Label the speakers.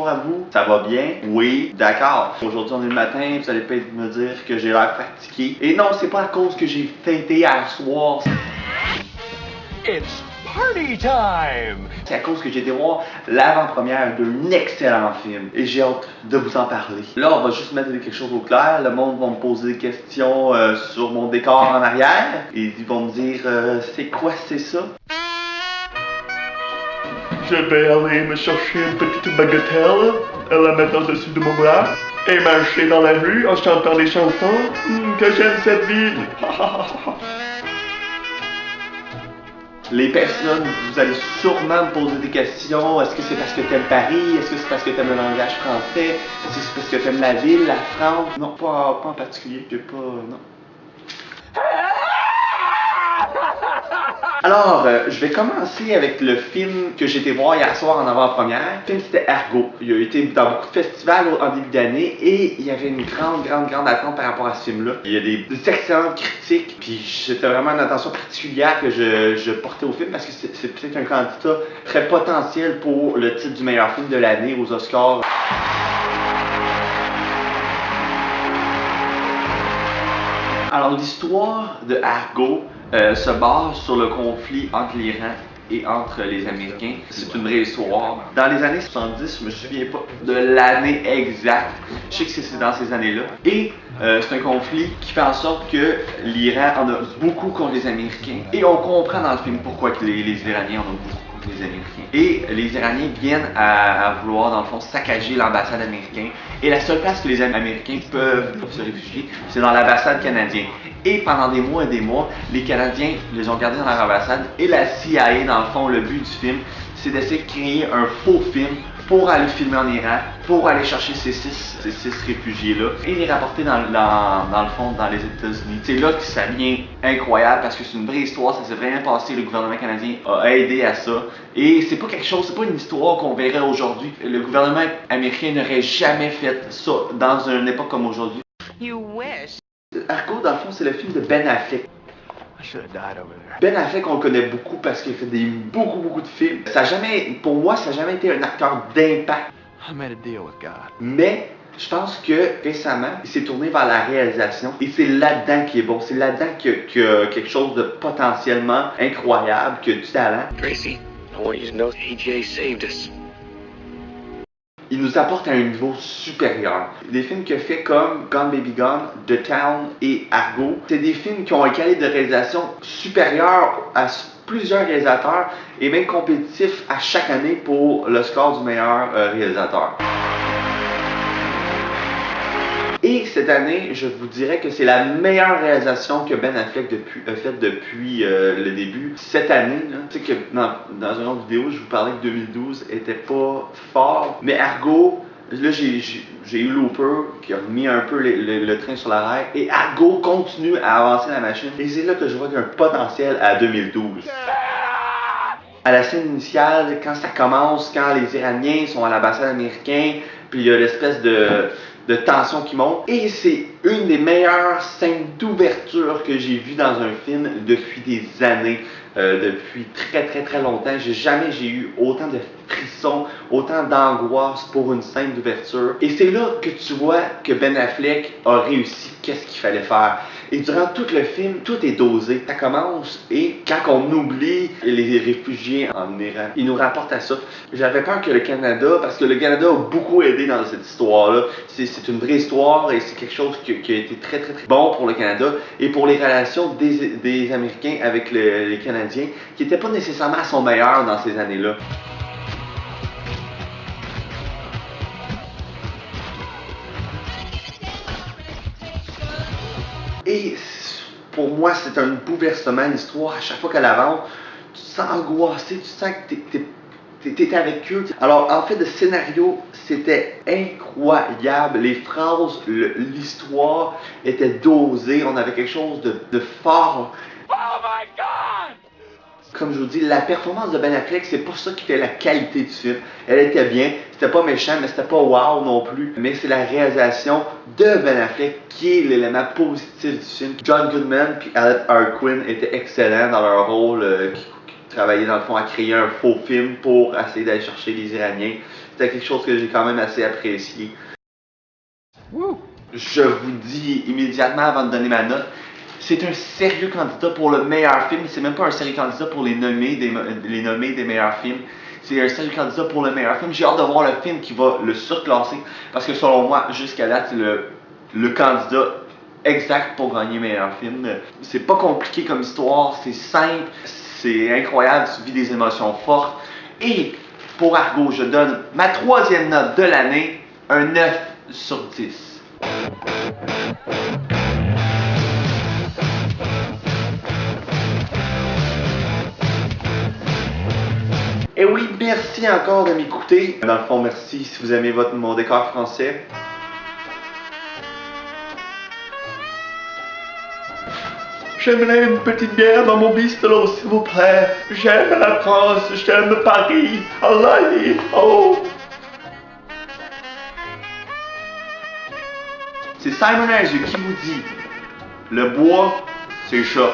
Speaker 1: bonjour à vous, ça va bien? Oui, d'accord. Aujourd'hui on est le matin, vous allez peut-être me dire que j'ai l'air fatigué. Et non, c'est pas à cause que j'ai fêté hier soir.
Speaker 2: It's party time!
Speaker 1: C'est à cause que j'ai été voir l'avant-première d'un excellent film. Et j'ai hâte de vous en parler. Là, on va juste mettre quelque chose au clair. Le monde va me poser des questions sur mon décor en arrière. Et ils vont me dire, c'est quoi c'est ça? Je vais aller me chercher une petite bagatelle, la mettre au-dessus de mon bras, et marcher dans la rue en chantant des chansons. Que j'aime cette ville! Les personnes, vous allez sûrement me poser des questions. Est-ce que c'est parce que t'aimes Paris? Est-ce que c'est parce que t'aimes le langage français? Est-ce que c'est parce que t'aimes la ville, la France? Non, pas en particulier. J'ai pas... non. Alors, je vais commencer avec le film que j'ai été voir hier soir en avant-première. Le film, c'était Argo. Il a été dans beaucoup de festivals en début d'année et il y avait une grande attente par rapport à ce film-là. Il y a des excellentes critiques, puis c'était vraiment une attention particulière que je portais au film parce que c'est peut-être un candidat très potentiel pour le titre du meilleur film de l'année aux Oscars. Alors, l'histoire de Argo se base sur le conflit entre l'Iran et entre les Américains. C'est une vraie histoire. Dans les années 70, je me souviens pas de l'année exacte. Je sais que c'est dans ces années-là. Et c'est un conflit qui fait en sorte que l'Iran en a beaucoup contre les Américains. Et on comprend dans le film pourquoi que les Iraniens en ont beaucoup contre les Américains. Et les Iraniens viennent à vouloir, dans le fond, saccager l'ambassade américaine. Et la seule place que les Américains peuvent se réfugier, c'est dans l'ambassade canadienne. Et pendant des mois et des mois, les Canadiens les ont gardés dans leur ambassade. Et la CIA, dans le fond, le but du film, c'est d'essayer de créer un faux film pour aller filmer en Iran, pour aller chercher ces six réfugiés-là et les rapporter dans le fond dans les États-Unis. C'est là que ça devient incroyable parce que c'est une vraie histoire, ça s'est vraiment passé, le gouvernement canadien a aidé à ça. Et c'est pas quelque chose, c'est pas une histoire qu'on verrait aujourd'hui. Le gouvernement américain n'aurait jamais fait ça dans une époque comme aujourd'hui.
Speaker 3: You wish.
Speaker 1: Argo, dans le fond, c'est le film de Ben Affleck.
Speaker 2: I should have died over there.
Speaker 1: Ben Affleck, on le connaît beaucoup parce qu'il a fait beaucoup de films. Pour moi, ça n'a jamais été un acteur d'impact.
Speaker 2: I made a deal with God.
Speaker 1: Mais je pense que récemment, il s'est tourné vers la réalisation et c'est là-dedans qu'il est bon. C'est là-dedans qu'il y a quelque chose de potentiellement incroyable, qu'il y a du talent.
Speaker 2: Tracy, I want you to know AJ saved us.
Speaker 1: Il nous apporte à un niveau supérieur. Des films qu'il a fait comme Gone Baby Gone, The Town et Argo, c'est des films qui ont un qualité de réalisation supérieur à plusieurs réalisateurs et même compétitif à chaque année pour le score du meilleur réalisateur. Et cette année, je vous dirais que c'est la meilleure réalisation que Ben Affleck a faite depuis le début. Cette année, tu sais que dans une autre vidéo, je vous parlais que 2012 était pas fort. Mais Argo, là j'ai eu Looper qui a remis un peu le train sur la rail. Et Argo continue à avancer la machine. Et c'est là que je vois qu'il y a un potentiel à 2012. À la scène initiale, quand ça commence, quand les Iraniens sont à l'ambassade américaine, puis il y a l'espèce de tension qui monte. Et c'est une des meilleures scènes d'ouverture que j'ai vues dans un film depuis des années. Depuis très longtemps. J'ai eu autant de frissons, autant d'angoisse pour une scène d'ouverture. Et c'est là que tu vois que Ben Affleck a réussi qu'est-ce qu'il fallait faire. Et durant tout le film, tout est dosé. Ça commence et quand on oublie les réfugiés en Iran, il nous rapporte à ça. J'avais peur que le Canada, parce que le Canada a beaucoup aidé dans cette histoire-là. C'est une vraie histoire et c'est quelque chose qui a été très bon pour le Canada et pour les relations des Américains avec les Canadiens, qui n'étaient pas nécessairement à son meilleur dans ces années-là. Et pour moi, c'est un bouleversement, l'histoire. À chaque fois qu'elle avance, tu te sens angoissé, tu sens que t'étais avec eux. Alors, en fait, le scénario, c'était incroyable. Les phrases, l'histoire était dosée. On avait quelque chose de fort.
Speaker 2: Oh my God!
Speaker 1: Comme je vous dis, la performance de Ben Affleck, c'est pas ça qui fait la qualité du film. Elle était bien, c'était pas méchant, mais c'était pas wow non plus. Mais c'est la réalisation de Ben Affleck qui est l'élément positif du film. John Goodman et Alan Arkin étaient excellents dans leur rôle, qui travaillaient dans le fond à créer un faux film pour essayer d'aller chercher les Iraniens. c'était quelque chose que j'ai quand même assez apprécié. Je vous dis immédiatement avant de donner ma note, c'est un sérieux candidat pour le meilleur film. C'est même pas un sérieux candidat pour les nommés des meilleurs films. C'est un sérieux candidat pour le meilleur film. J'ai hâte de voir le film qui va le surclasser. Parce que selon moi, jusqu'à date, c'est le candidat exact pour gagner meilleur film. C'est pas compliqué comme histoire, c'est simple, c'est incroyable, tu vis des émotions fortes. Et pour Argo, je donne ma 3e note de l'année, un 9 sur 10. Et oui, merci encore de m'écouter. Dans le fond, merci si vous aimez mon décor français. J'aimerais une petite bière dans mon bistrot, s'il vous plaît. J'aime la France, j'aime Paris. Allah, oh! C'est Simon Azure qui vous dit, le bois, c'est chat.